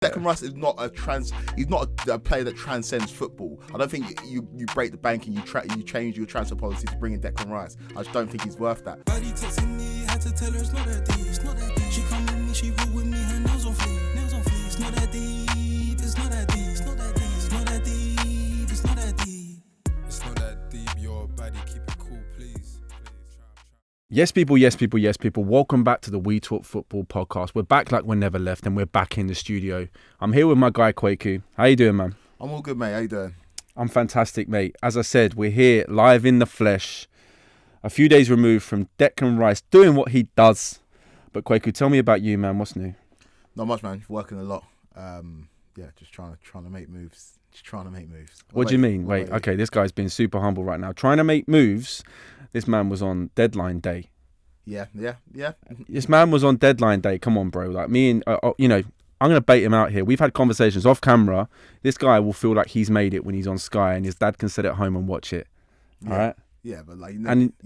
Declan Rice is not he's not a player that transcends football. I don't think you break the bank and you change your transfer policy to bring in Declan Rice. I just don't think he's worth that. Body texting me, had to tell her it's not that deep. It's not that deep. She come with me, she roll with me, her nails on fleek. Nails on fleek. It's not that deep. It's not that deep. It's not that deep. It's not that deep. It's not that deep. It's not that deep. Your body, keep it cool, please. Yes, people. Welcome back to the We Talk Football podcast. We're back like we're never left, and we're back in the studio. I'm here with my guy, Kwaku. How you doing, man? I'm all good, mate. How you doing? I'm fantastic, mate. As I said, we're here live in the flesh, a few days removed from Declan Rice doing what he does. But Kwaku, tell me about you, man. What's new? Not much, man. Working a lot. Just trying to make moves. What do you mean? Wait, okay, this guy's been super humble right now. Trying to make moves. This man was on deadline day. Yeah. This man was on deadline day. Come on, bro. Like me and, I'm going to bait him out here. We've had conversations off camera. This guy will feel like he's made it when he's on Sky and his dad can sit at home and watch it. Yeah. All right? Yeah, but like...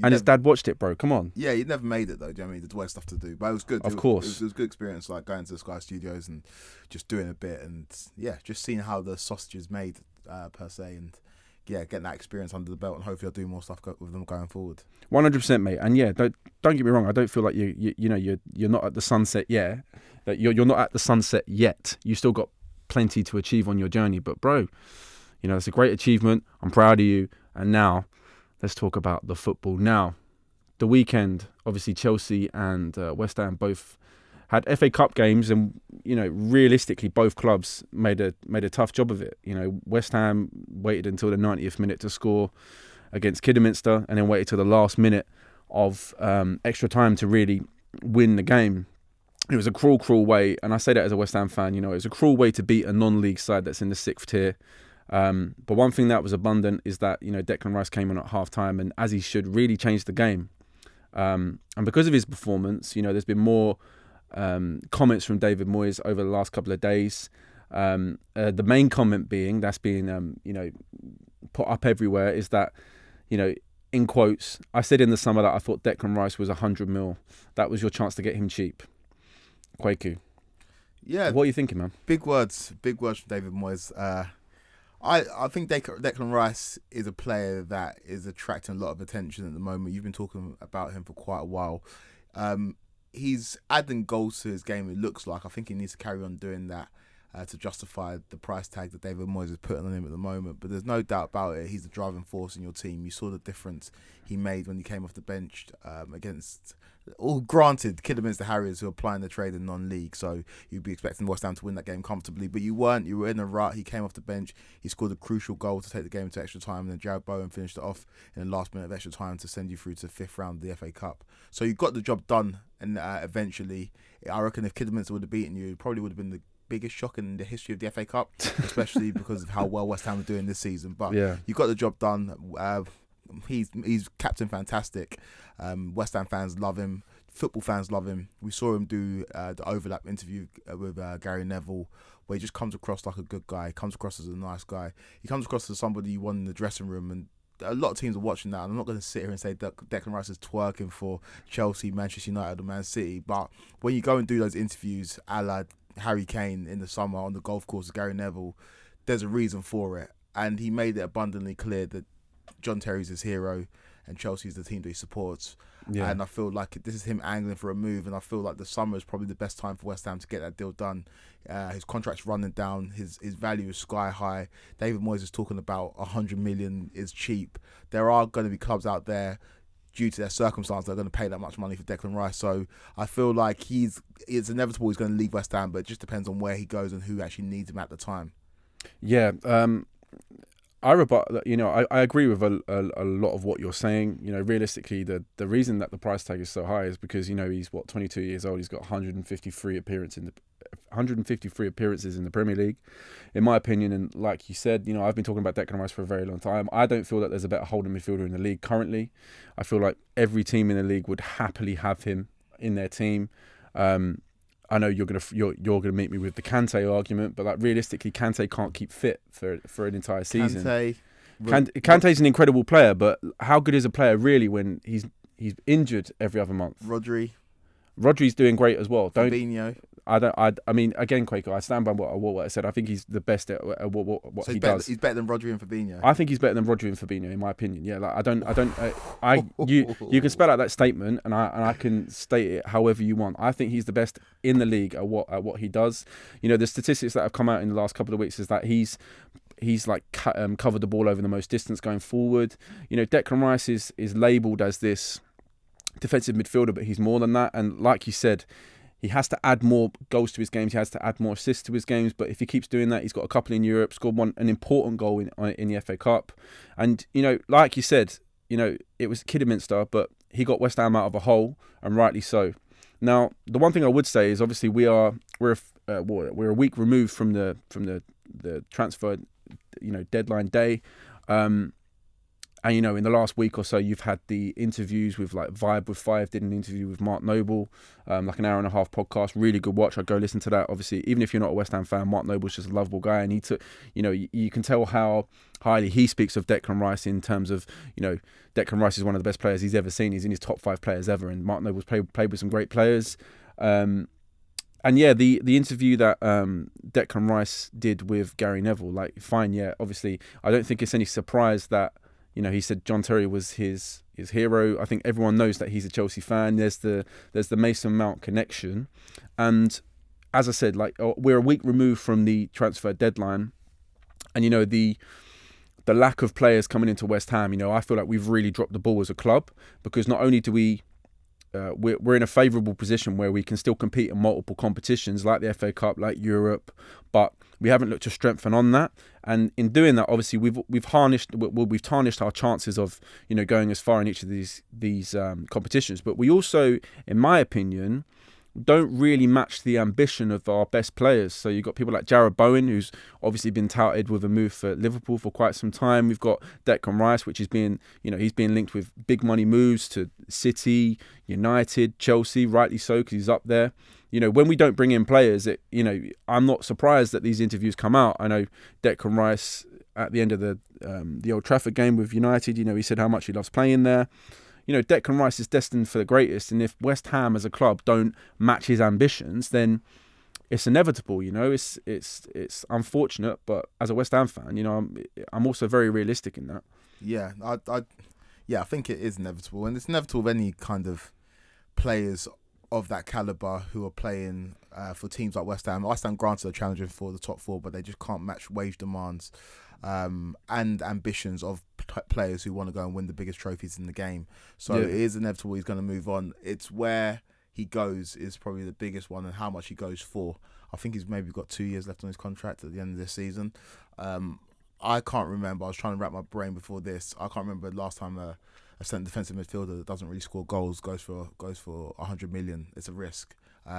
His dad watched it, bro. Come on. Yeah, you never made it, though. Do you know what I mean? There's always stuff to do. But it was good. Of course. It was a good experience, like going to the Sky Studios and just doing a bit and, yeah, just seeing how the sausage is made, per se, and... yeah, getting that experience under the belt, and hopefully I'll do more stuff with them going forward. 100%, mate. And yeah, don't get me wrong. I don't feel like you're not at the sunset yet. That you're not at the sunset yet. You still got plenty to achieve on your journey. But bro, it's a great achievement. I'm proud of you. And now, let's talk about the football. Now, the weekend, obviously Chelsea and West Ham both had FA Cup games, and realistically, both clubs made a tough job of it. West Ham waited until the 90th minute to score against Kidderminster, and then waited till the last minute of extra time to really win the game. It was a cruel way, and I say that as a West Ham fan. It was a cruel way to beat a non-league side that's in the 6th tier. But one thing that was abundant is that Declan Rice came on at half time, and as he should, really changed the game. And because of his performance, there's been more comments from David Moyes over the last couple of days. The main comment being that's being put up everywhere is that in quotes, I said in the summer that I thought Declan Rice was 100 mil. That was your chance to get him cheap. Kwaku. Yeah. What are you thinking, man? Big words from David Moyes. I think Declan Rice is a player that is attracting a lot of attention at the moment. You've been talking about him for quite a while. He's adding goals to his game, it looks like. I think he needs to carry on doing that to justify the price tag that David Moyes is putting on him at the moment. But there's no doubt about it. He's the driving force in your team. You saw the difference he made when he came off the bench against, all granted, Kidderminster Harriers, who are applying the trade in non-league. So you'd be expecting West Ham to win that game comfortably. But you weren't. You were in a rut. He came off the bench. He scored a crucial goal to take the game to extra time. And then Jared Bowen finished it off in the last minute of extra time to send you through to the 5th round of the FA Cup. So you got the job done. And eventually, I reckon if Kidderminster would have beaten you, it probably would have been the biggest shock in the history of the FA Cup, especially because of how well West Ham are doing this season. But yeah, you got the job done. He's captain fantastic. West Ham fans love him. Football fans love him. We saw him do the overlap interview with Gary Neville, where he just comes across like a good guy. He comes across as a nice guy. He comes across as somebody you want in the dressing room, and a lot of teams are watching that. And I'm not going to sit here and say Declan Rice is twerking for Chelsea, Manchester United or Man City. But when you go and do those interviews, a la Harry Kane in the summer on the golf course with Gary Neville, there's a reason for it. And he made it abundantly clear that John Terry's his hero and Chelsea's the team that he supports. Yeah. And I feel like this is him angling for a move, and I feel like the summer is probably the best time for West Ham to get that deal done. His contract's running down, his value is sky high. David Moyes is talking about 100 million is cheap. There are going to be clubs out there, due to their circumstance, they're going to pay that much money for Declan Rice. So I feel like it's inevitable he's going to leave West Ham, but it just depends on where he goes and who actually needs him at the time. Yeah, I agree with a lot of what you're saying. Realistically, the reason that the price tag is so high is because he's 22 years old. He's got 153 appearances in the Premier League, in my opinion. And like you said, I've been talking about Declan Rice for a very long time. I don't feel that there's a better holding midfielder in the league currently. I feel like every team in the league would happily have him in their team. I know you're gonna meet me with the Kante argument, but like realistically, Kante can't keep fit for an entire season. Kante's an incredible player, but how good is a player really when he's injured every other month? Rodri's doing great as well. Fabinho. I mean, again, Quaker, I stand by what I said. I think he's the best at what So he better, does. he's better than Rodri and Fabinho. I think he's better than Rodri and Fabinho, in my opinion. Yeah, like you can spell out that statement, and I can state it however you want. I think he's the best in the league at what he does. You know, the statistics that have come out in the last couple of weeks is that he's like covered the ball over the most distance going forward. You know, Declan Rice is labelled as this defensive midfielder, but he's more than that. And like you said, he has to add more goals to his games. He has to add more assists to his games. But if he keeps doing that, he's got a couple in Europe, scored an important goal in the FA Cup. And, you know, like you said, you know, it was Kidderminster, but he got West Ham out of a hole, and rightly so. Now, the one thing I would say is obviously we're a week removed from the transfer, you know, deadline day. And, you know, in the last week or so, you've had the interviews with like Vibe with Five, did an interview with Mark Noble, like an 1.5-hour podcast. Really good watch. I'd go listen to that. Obviously, even if you're not a West Ham fan, Mark Noble's just a lovable guy. And he took, you know, you can tell how highly he speaks of Declan Rice in terms of, you know, Declan Rice is one of the best players he's ever seen. He's in his top 5 players ever. And Mark Noble's played with some great players. And yeah, the interview that Declan Rice did with Gary Neville, like, fine, yeah, obviously, I don't think it's any surprise that, you know, he said John Terry was his hero. I think everyone knows that he's a Chelsea fan. There's the Mason Mount connection. And as I said, like, we're a week removed from the transfer deadline. And, you know, the lack of players coming into West Ham, you know, I feel like we've really dropped the ball as a club, because not only do we're in a favourable position where we can still compete in multiple competitions like the FA Cup, like Europe, but we haven't looked to strengthen on that. And in doing that, obviously, we've tarnished our chances of, you know, going as far in each of these competitions. But we also, in my opinion, don't really match the ambition of our best players. So you've got people like Jarrod Bowen, who's obviously been touted with a move for Liverpool for quite some time. We've got Declan Rice, which is being, you know, he's being linked with big money moves to City, United, Chelsea, rightly so, because he's up there. You know, when we don't bring in players, you know, I'm not surprised that these interviews come out. I know Declan Rice at the end of the Old Trafford game with United, you know, he said how much he loves playing there. You know, Declan Rice is destined for the greatest, and if West Ham as a club don't match his ambitions, then it's inevitable. You know, it's unfortunate, but as a West Ham fan, you know, I'm also very realistic in that. Yeah, I think it is inevitable, and it's inevitable with any kind of players of that caliber who are playing for teams like West Ham. West Ham, granted, are challenging for the top 4, but they just can't match wage demands and ambitions of players who want to go and win the biggest trophies in the game. So It is inevitable he's going to move on. It's where he goes is probably the biggest one, and how much he goes for. I think he's maybe got 2 years left on his contract at the end of this season. I can't remember. I was trying to wrap my brain before this. I can't remember the last time a centre defensive midfielder that doesn't really score goals goes for 100 million. It's a risk.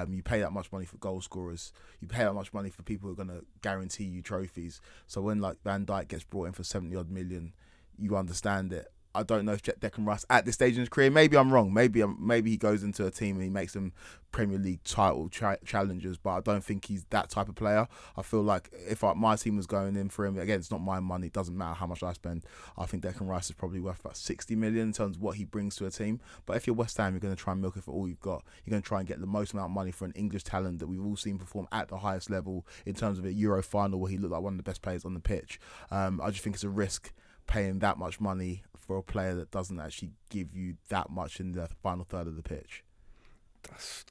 You pay that much money for goal scorers. You pay that much money for people who are going to guarantee you trophies. So when like Van Dijk gets brought in for 70 odd million, you understand it. I don't know if Declan Rice at this stage in his career, maybe I'm wrong. Maybe he goes into a team and he makes them Premier League title challengers, but I don't think he's that type of player. I feel like if my team was going in for him, again, it's not my money. It doesn't matter how much I spend. I think Declan Rice is probably worth about 60 million in terms of what he brings to a team. But if you're West Ham, you're going to try and milk it for all you've got. You're going to try and get the most amount of money for an English talent that we've all seen perform at the highest level in terms of a Euro final where he looked like one of the best players on the pitch. I just think it's a risk paying that much money for a player that doesn't actually give you that much in the final third of the pitch. That's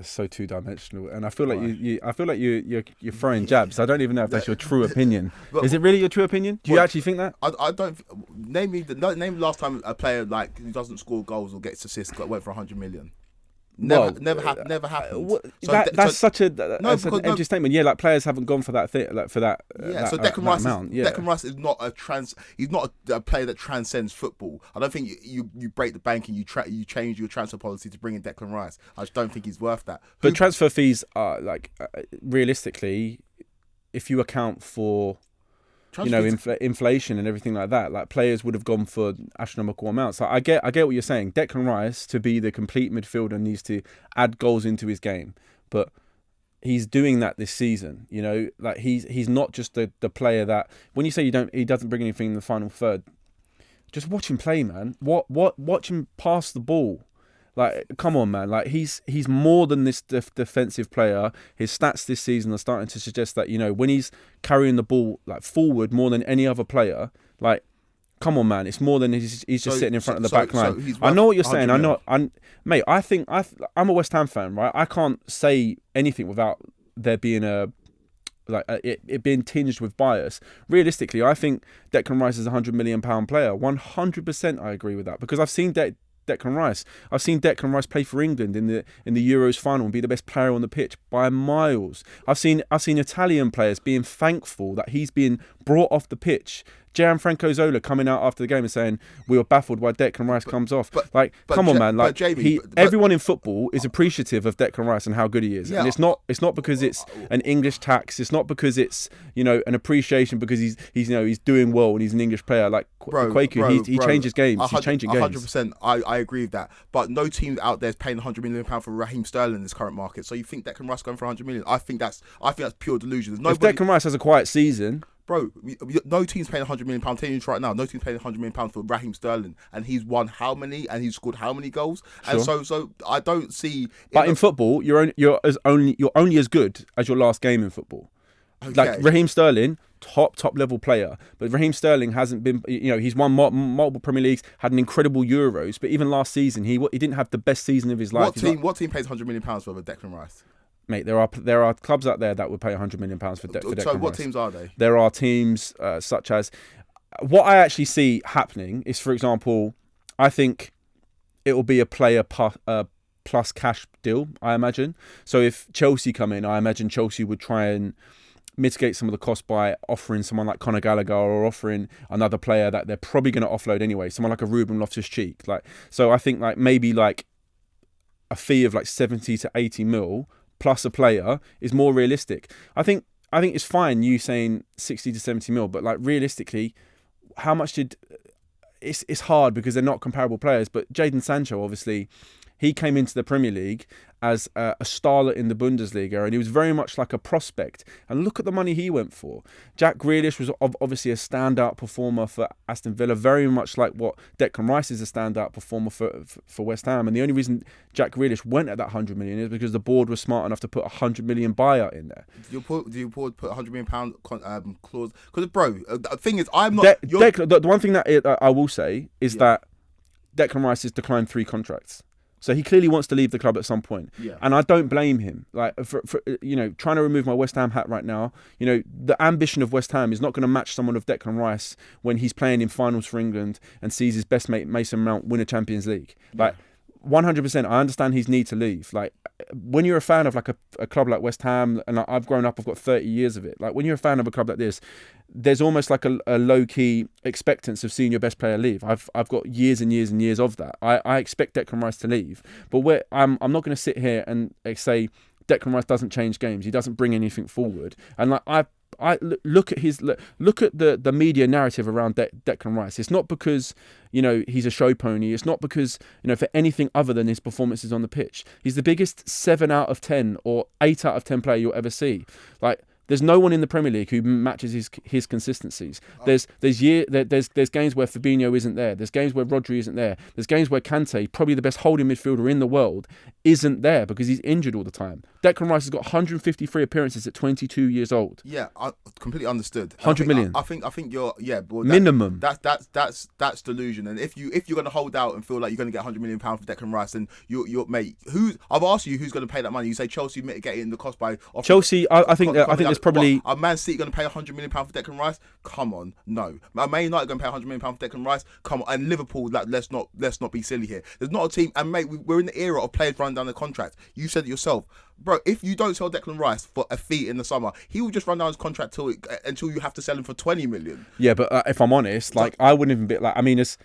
so two-dimensional, and I feel like you're throwing jabs. I don't even know if that's your true opinion. Is it really your true opinion? Do you actually think that? I don't. Name the last time a player like who doesn't score goals or gets assists went for 100 million. Never happened. That's such an empty statement. Yeah, like players haven't gone for that thing, like for that. So Declan Rice is not he's not a player that transcends football. I don't think you break the bank and you change your transfer policy to bring in Declan Rice. I just don't think he's worth that. But transfer fees are like realistically, if you account for inflation and everything like that, like players would have gone for astronomical amounts. So I get what you're saying. Declan Rice, to be the complete midfielder, needs to add goals into his game, but he's doing that this season. You know, like he's not just the player that when you say he doesn't bring anything in the final third. Just watch him play, man. Watch him pass the ball. Like, come on, man. Like, he's more than this defensive player. His stats this season are starting to suggest that, when he's carrying the ball like forward more than any other player, like, come on, man. It's more than he's just sitting in front of the back line. I know what you're saying. Mate, I think I'm a West Ham fan, right? I can't say anything without there being it being tinged with bias. Realistically, I think Declan Rice is a £100 million player. 100% I agree with that, because I've seen Declan Rice. I've seen Declan Rice play for England in the Euros final and be the best player on the pitch by miles. I've seen Italian players being thankful that he's being brought off the pitch. Gianfranco Zola coming out after the game and saying we were baffled why Declan Rice comes off. Come on, man! Like, Jamie, everyone in football is appreciative of Declan Rice and how good he is, and it's not because it's an English tax. It's not because it's an appreciation because he's doing well and he's an English player. Like Kwaku, he changes games. He's changing games. 100%. I agree with that. But no team out there is paying £100 million for Raheem Sterling in this current market. So you think Declan Rice going for £100 million? I think that's pure delusion. If Declan Rice has a quiet season. Bro, no team's paying £100 million. I'm telling you right now, no team's paying £100 million for Raheem Sterling, and he's won how many, and he's scored how many goals, and so I don't see. But in football, you're only as good as your last game in football. Okay. Like Raheem Sterling, top level player, but Raheem Sterling hasn't been. He's won multiple Premier Leagues, had an incredible Euros, but even last season he didn't have the best season of his life. What team pays £100 million for Declan Rice? Mate, there are clubs out there that would pay £100 million for Declan Rice. So what teams are they? There are teams such as... What I actually see happening is, for example, I think it will be a player plus cash deal, I imagine. So if Chelsea come in, I imagine Chelsea would try and mitigate some of the cost by offering someone like Conor Gallagher or offering another player that they're probably going to offload anyway, someone like a Ruben Loftus-Cheek. So I think maybe a fee of 70 to 80 mil plus a player is more realistic. I think it's fine you saying 60 to 70 mil, but realistically, how much did... It's hard because they're not comparable players, but Jadon Sancho, obviously, he came into the Premier League as a starlet in the Bundesliga, and he was very much like a prospect. And look at the money he went for. Jack Grealish was obviously a standout performer for Aston Villa, very much like what Declan Rice is a standout performer for West Ham. And the only reason Jack Grealish went at that £100 million is because the board was smart enough to put £100 million buyout in there. Do you put £100 million clause? Because, bro, the thing is, I'm not... The one thing that I will say is that Declan Rice has declined 3 contracts. So he clearly wants to leave the club at some point. Yeah. And I don't blame him. For trying to remove my West Ham hat right now, the ambition of West Ham is not going to match someone of Declan Rice when he's playing in finals for England and sees his best mate Mason Mount win a Champions League. 100%, I understand his need to leave. When you're a fan of a club like West Ham, and I've grown up, I've got 30 years of it. When you're a fan of a club like this, there's almost a low-key expectance of seeing your best player leave. I've got years and years and years of that. I expect Declan Rice to leave, but I'm not going to sit here and say Declan Rice doesn't change games. He doesn't bring anything forward. And I look at the media narrative around Declan Rice. It's not because he's a show pony. It's not because for anything other than his performances on the pitch. He's the biggest 7 out of 10 or 8 out of 10 player you'll ever see. There's no one in the Premier League who matches his consistencies. There's games where Fabinho isn't there. There's games where Rodri isn't there. There's games where Kante, probably the best holding midfielder in the world, isn't there because he's injured all the time. Declan Rice has got 153 appearances at 22 years old. Yeah, I completely understood. 100 million. I think you're minimum. That's delusion. And if you're going to hold out and feel like you're going to get £100 million for Declan Rice, then you're mate. I've asked you who's going to pay that money. You say Chelsea mitigating the cost by Chelsea. I think there's probably a Man City going to pay £100 million for Declan Rice. Come on, no. Man United going to pay £100 million for Declan Rice. Come on, and Liverpool. Let's not be silly here. There's not a team. And mate, we're in the era of players running down the contract. You said it yourself. Bro, if you don't sell Declan Rice for a fee in the summer, he will just run down his contract until you have to sell him for 20 million. Yeah, but if I'm honest, I wouldn't even be it's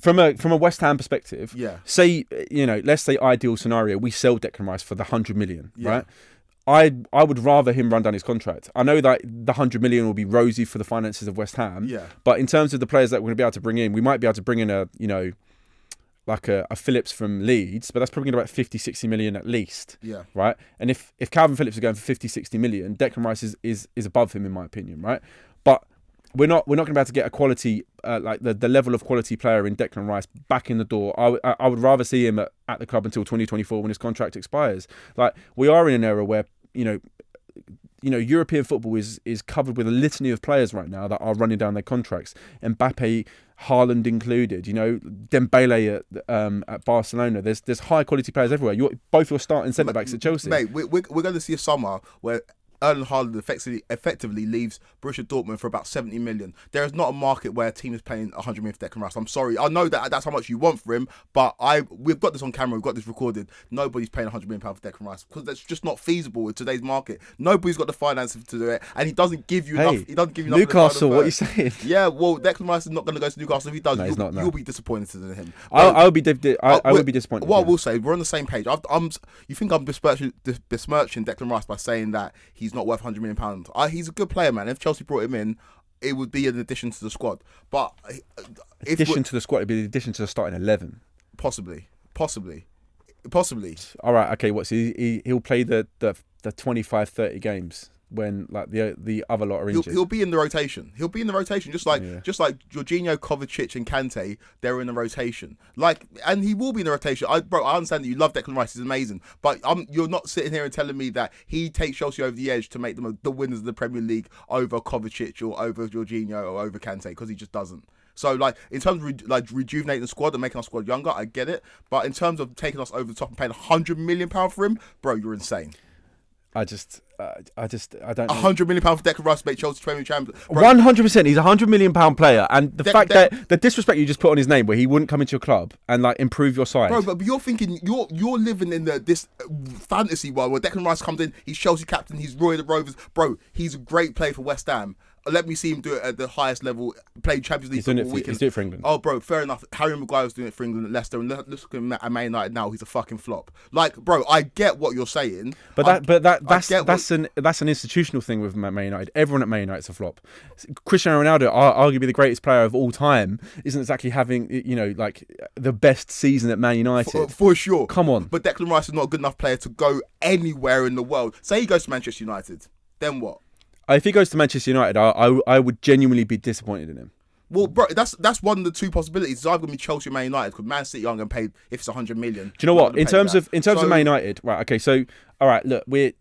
from a West Ham perspective. Yeah. Say let's say ideal scenario, we sell Declan Rice for the £100 million, right? I would rather him run down his contract. I know that the £100 million will be rosy for the finances of West Ham. Yeah. But in terms of the players that we're going to be able to bring in, we might be able to bring in a Phillips from Leeds, but that's probably going to be about 50, 60 million at least. Yeah. Right? And if Calvin Phillips is going for 50, 60 million, Declan Rice is above him in my opinion, right? But we're not going to be able to get a quality like the level of quality player in Declan Rice back in the door. I would rather see him at the club until 2024 when his contract expires. Like, we are in an era where European football is covered with a litany of players right now that are running down their contracts. Mbappe, Haaland included. Dembele at Barcelona. There's high quality players everywhere. Both your starting centre backs at Chelsea. Mate, we're going to see a summer where Erling Haaland effectively leaves Borussia Dortmund for about 70 million. There is not a market where a team is paying 100 million for Declan Rice. I'm sorry. I know that's how much you want for him, but we've got this on camera. We've got this recorded. Nobody's paying 100 million pounds for Declan Rice because that's just not feasible in today's market. Nobody's got the finances to do it, and he doesn't give you enough. He doesn't give you enough. Newcastle, what are you saying? Yeah, well, Declan Rice is not going to go to Newcastle. If he does, you'll be disappointed in him. I would be disappointed. What I will say, we're on the same page. You think I'm besmirching Declan Rice by saying that he's not worth 100 million pounds? He's a good player, man. If Chelsea brought him in, it would be an addition to the squad. But addition to the squad, it'd be an addition to the starting 11. Possibly. All right, okay. What's he'll play the 25, 30 games when like the other lot are injured. He'll be in the rotation. Just like Jorginho, Kovacic, and Kante. They're in the rotation. And he will be in the rotation. I understand that you love Declan Rice. He's amazing, but you're not sitting here and telling me that he takes Chelsea over the edge to make them the winners of the Premier League over Kovacic or over Jorginho or over Kante, because he just doesn't. So, in terms of rejuvenating the squad and making our squad younger, I get it. But in terms of taking us over the top and paying £100 million for him, bro, you're insane. I don't know. £100 million for Declan Rice to make Chelsea Premier Champions. 100%. He's £100 million player, and the fact that the disrespect you just put on his name, where he wouldn't come into your club and improve your side, bro. But you're thinking you're living in this fantasy world where Declan Rice comes in, he's Chelsea captain, he's Roy the Rovers, bro. He's a great player for West Ham. Let me see him do it at the highest level. Played Champions League football weekend. He's doing it for England. Oh, bro, fair enough. Harry Maguire was doing it for England at Leicester, and let's look at Man United now. He's a fucking flop. Bro, I get what you're saying. But that's an institutional thing with Man United. Everyone at Man United's a flop. Cristiano Ronaldo, arguably the greatest player of all time, isn't exactly having the best season at Man United. For sure. Come on. But Declan Rice is not a good enough player to go anywhere in the world. Say he goes to Manchester United, then what? If he goes to Manchester United, I would genuinely be disappointed in him. Well, bro, that's one of the two possibilities. It's either going to be Chelsea or Man United, because Man City aren't going to pay if it's 100 million. Do you know what? In terms of Man United, right? Okay, so all right, look, we're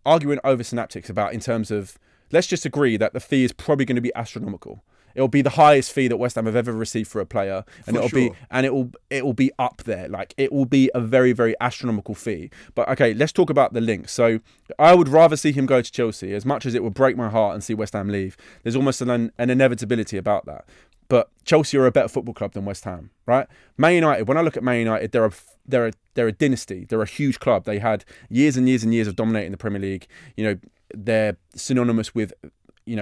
arguing over synaptics about in terms of, let's just agree that the fee is probably going to be astronomical. It'll be the highest fee that West Ham have ever received for a player, and it'll be up there. It will be a very, very astronomical fee. But okay, let's talk about the links. So I would rather see him go to Chelsea, as much as it would break my heart and see West Ham leave. There's almost an inevitability about that. But Chelsea are a better football club than West Ham, right? Man United, when I look at Man United, they're a dynasty. They're a huge club. They had years and years and years of dominating the Premier League. They're synonymous with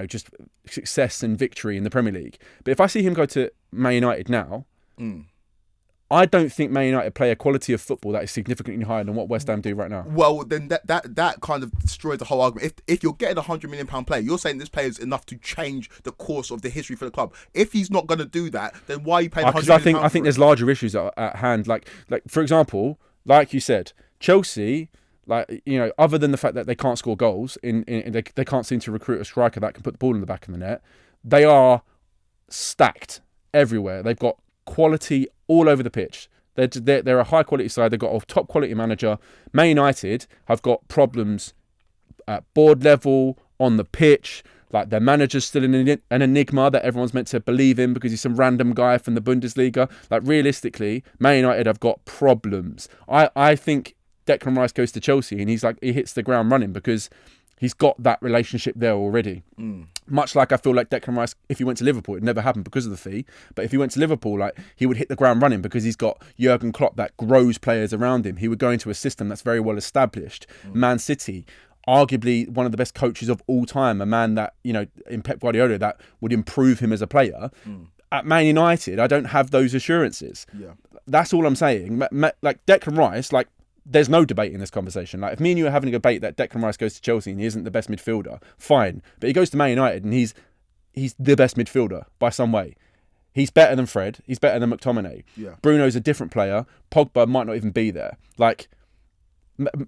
just success and victory in the Premier League. But if I see him go to Man United now, I don't think Man United play a quality of football that is significantly higher than what West Ham do right now. Well, then that kind of destroys the whole argument. If you're getting £100 million player, you're saying this player is enough to change the course of the history for the club. If he's not going to do that, then why are you paying £100 million? Because I think there's larger issues at hand. Like for example, like you said, Chelsea, other than the fact that they can't score goals, they can't seem to recruit a striker that can put the ball in the back of the net. They are stacked everywhere. They've got quality all over the pitch. They're a high quality side. They've got a top quality manager. Man United have got problems at board level, on the pitch. Their manager's still an enigma that everyone's meant to believe in because he's some random guy from the Bundesliga. Realistically, Man United have got problems. I think Declan Rice goes to Chelsea and he hits the ground running because he's got that relationship there already. Much like I feel like Declan Rice, if he went to Liverpool, it never happened because of the fee. But if he went to Liverpool, he would hit the ground running because he's got Jurgen Klopp that grows players around him. He would go into a system that's very well established. Man City, arguably one of the best coaches of all time, a man that, in Pep Guardiola, that would improve him as a player. At Man United, I don't have those assurances. Yeah. That's all I'm saying. Declan Rice, there's no debate in this conversation. If me and you are having a debate that Declan Rice goes to Chelsea and he isn't the best midfielder, fine. But he goes to Man United and he's the best midfielder by some way. He's better than Fred. He's better than McTominay. Yeah. Bruno's a different player. Pogba might not even be there. Man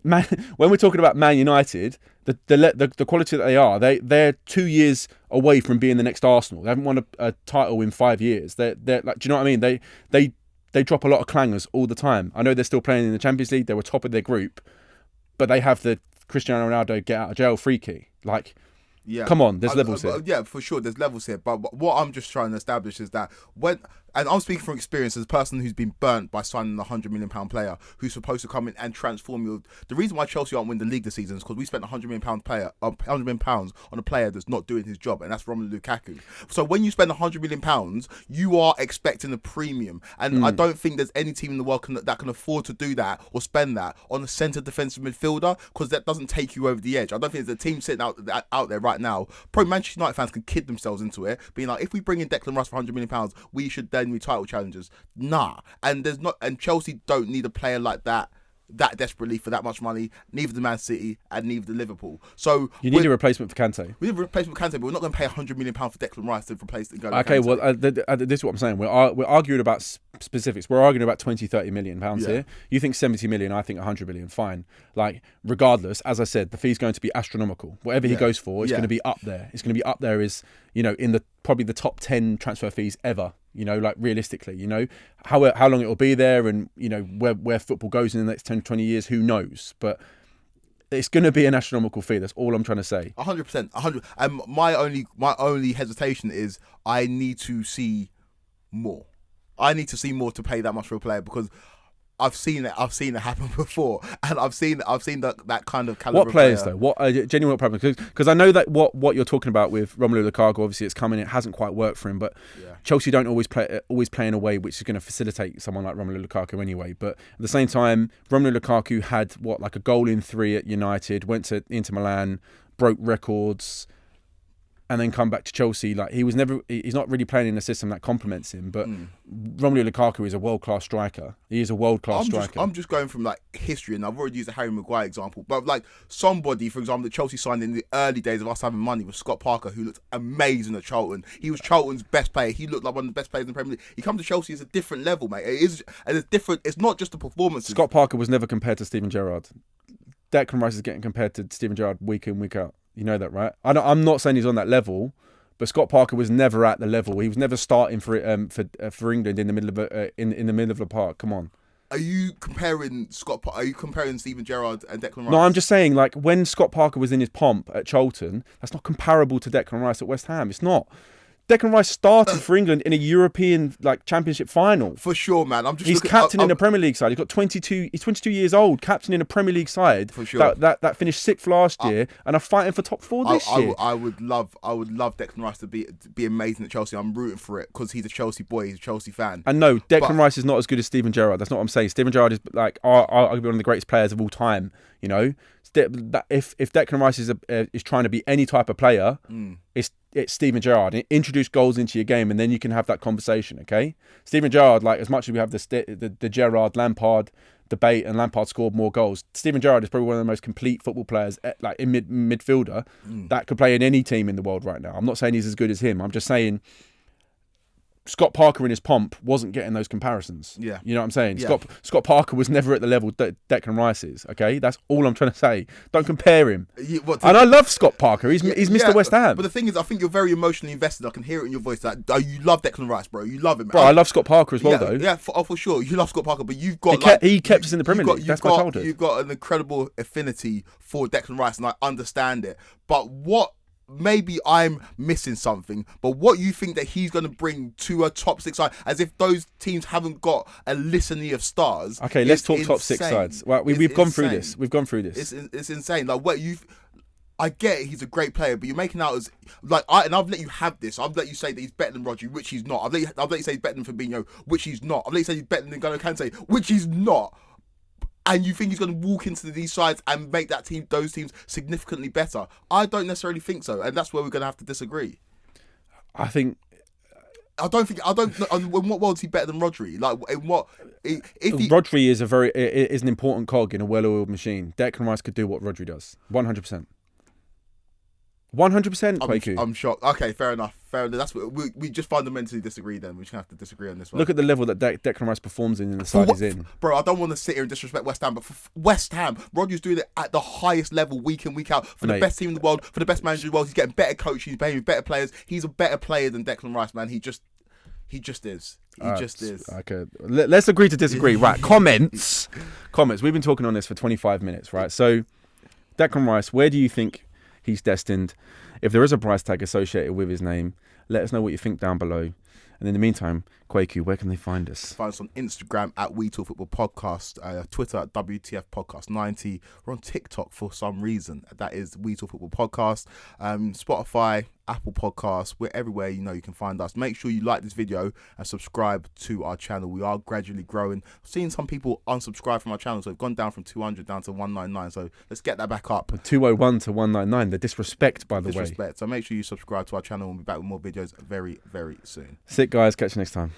when we're talking about Man United, the quality that they are, they're 2 years away from being the next Arsenal. They haven't won a title in 5 years. They're like, do you know what I mean? They drop a lot of clangers all the time. I know they're still playing in the Champions League. They were top of their group, but they have the Cristiano Ronaldo get out of jail free key. Like, yeah, come on, there's levels here. Yeah, for sure, there's levels here. But what I'm just trying to establish is that and I'm speaking from experience as a person who's been burnt by signing a £100 million player who's supposed to come in and transform you. The reason why Chelsea aren't winning the league this season is because we spent £100 million on a player that's not doing his job, and that's Romelu Lukaku. So when you spend £100 million, you are expecting a premium, and I don't think there's any team in the world that can afford to do that or spend that on a centre defensive midfielder, because that doesn't take you over the edge. I don't think there's a team sitting out there right now. Probably Manchester United fans can kid themselves into it, being like, if we bring in Declan Rice for £100 million, we should then be title challengers. Nah, and Chelsea don't need a player like that desperately for that much money. Neither the Man City and neither the Liverpool. So you need a replacement for Kante. We need a replacement for Kante, but we're not going to pay £100 million for Declan Rice to replace the guy. Okay, well, this is what I'm saying. We're arguing about specifics. We're arguing about 20-30 million pounds here. You think 70 million, I think 100 million. Fine. Like, regardless, as I said, the fee's going to be astronomical. Whatever he goes for, it's going to be up there. It's going to be up there as, in probably the top 10 transfer fees ever. Like, realistically, how long it will be there, and where football goes in the next 10, 20 years, who knows? But it's going to be an astronomical fee. That's all I'm trying to say. 100%, 100. And my only hesitation is I need to see more. I need to see more to pay that much for a player, because I've seen it happen before, and I've seen that kind of caliber. What players though? What genuine problems? Because I know that what you're talking about with Romelu Lukaku, obviously it's coming. It hasn't quite worked for him, but Chelsea don't always play in a way which is going to facilitate someone like Romelu Lukaku anyway. But at the same time, Romelu Lukaku had a goal in 3 at United, went to Inter Milan, broke records, and then come back to Chelsea. Like, he's not really playing in a system that complements him. But Romelu Lukaku is a world-class striker. He is a world-class striker. I'm just going from history, and I've already used the Harry Maguire example. But somebody, for example, that Chelsea signed in the early days of us having money was Scott Parker, who looked amazing at Charlton. He was Charlton's best player. He looked like one of the best players in the Premier League. He comes to Chelsea, it's a different level, mate. It is, and it's different. It's not just the performances. Scott Parker was never compared to Steven Gerrard. Declan Rice is getting compared to Steven Gerrard week in, week out. You know that, right? I'm not saying he's on that level, but Scott Parker was never at the level. He was never starting for England in the middle of in the middle of the park. Come on. Are you comparing Steven Gerrard and Declan Rice? No, I'm just saying, when Scott Parker was in his pomp at Charlton, that's not comparable to Declan Rice at West Ham. It's not. Declan Rice started for England in a European Championship final. For sure, man. He's captain in a Premier League side. He's got 22. He's 22 years old, captain in a Premier League side. For sure. That finished 6th last year and are fighting for top 4 this year. I would love Declan Rice to be amazing at Chelsea. I'm rooting for it because he's a Chelsea boy. He's a Chelsea fan. And no, Declan Rice is not as good as Steven Gerrard. That's not what I'm saying. Steven Gerrard is arguably one of the greatest players of all time. If Declan Rice is trying to be any type of player, it's Steven Gerrard. Introduce goals into your game, and then you can have that conversation. Okay, Steven Gerrard, as much as we have the Gerrard Lampard debate, and Lampard scored more goals, Steven Gerrard is probably one of the most complete football players, in midfielder that could play in any team in the world right now. I'm not saying he's as good as him. I'm just saying Scott Parker in his pomp wasn't getting those comparisons. Yeah. You know what I'm saying? Yeah. Scott Parker was never at the level that Declan Rice is, okay? That's all I'm trying to say. Don't compare him. And I love Scott Parker. He's Mr. West Ham. But the thing is, I think you're very emotionally invested. I can hear it in your voice that you love Declan Rice, bro. You love him. Bro, I love Scott Parker as well, though. Yeah, for sure. You love Scott Parker, but you've got... He kept us in the Premier League. That's my childhood. You've got an incredible affinity for Declan Rice, and I understand it. But maybe I'm missing something, but what you think that he's going to bring to a top 6 side, as if those teams haven't got a litany of stars. Okay, let's talk top 6 sides. Well, we've gone through this. We've gone through this. It's insane. I get it, he's a great player, but you're making out as and I've let you have this. I've let you say that he's better than Rodri, which he's not. I've let you say he's better than Fabinho, which he's not. I've let you say he's better than N'Golo Kante, which he's not. And you think he's going to walk into these sides and make those teams significantly better? I don't necessarily think so, and that's where we're going to have to disagree. I don't. In what world is he better than Rodri? Rodri is an important cog in a well-oiled machine. Declan Rice could do what Rodri does, 100%. 100%, Kwaku. I'm shocked. Okay, fair enough. That's what we just fundamentally disagree. Then we're just gonna have to disagree on this one. Look at the level that Declan Rice performs in the side he's in. Bro, I don't want to sit here and disrespect West Ham, but for West Ham, Rodgers doing it at the highest level week in, week out for the best team in the world, for the best manager in the world. He's getting better coaching, he's playing with better players. He's a better player than Declan Rice, man. He just is. He just is. Okay, let's agree to disagree. Right, comments. We've been talking on this for 25 minutes, right? So, Declan Rice, where do you think he's destined? If there is a price tag associated with his name, let us know what you think down below. And in the meantime, Kwaku, where can they find us? Find us on Instagram at We Talk Football Podcast, Twitter at WTF Podcast 90. We're on TikTok for some reason. That is We Talk Football Podcast. Spotify, Apple Podcasts, we're everywhere you can find us. Make sure you like this video and subscribe to our channel. We are gradually growing. I've seen some people unsubscribe from our channel, so we've gone down from 200 down to 199. So let's get that back up. 201 to 199. The disrespect, by the way. So make sure you subscribe to our channel and we'll be back with more videos very, very soon. Sick, guys. Catch you next time.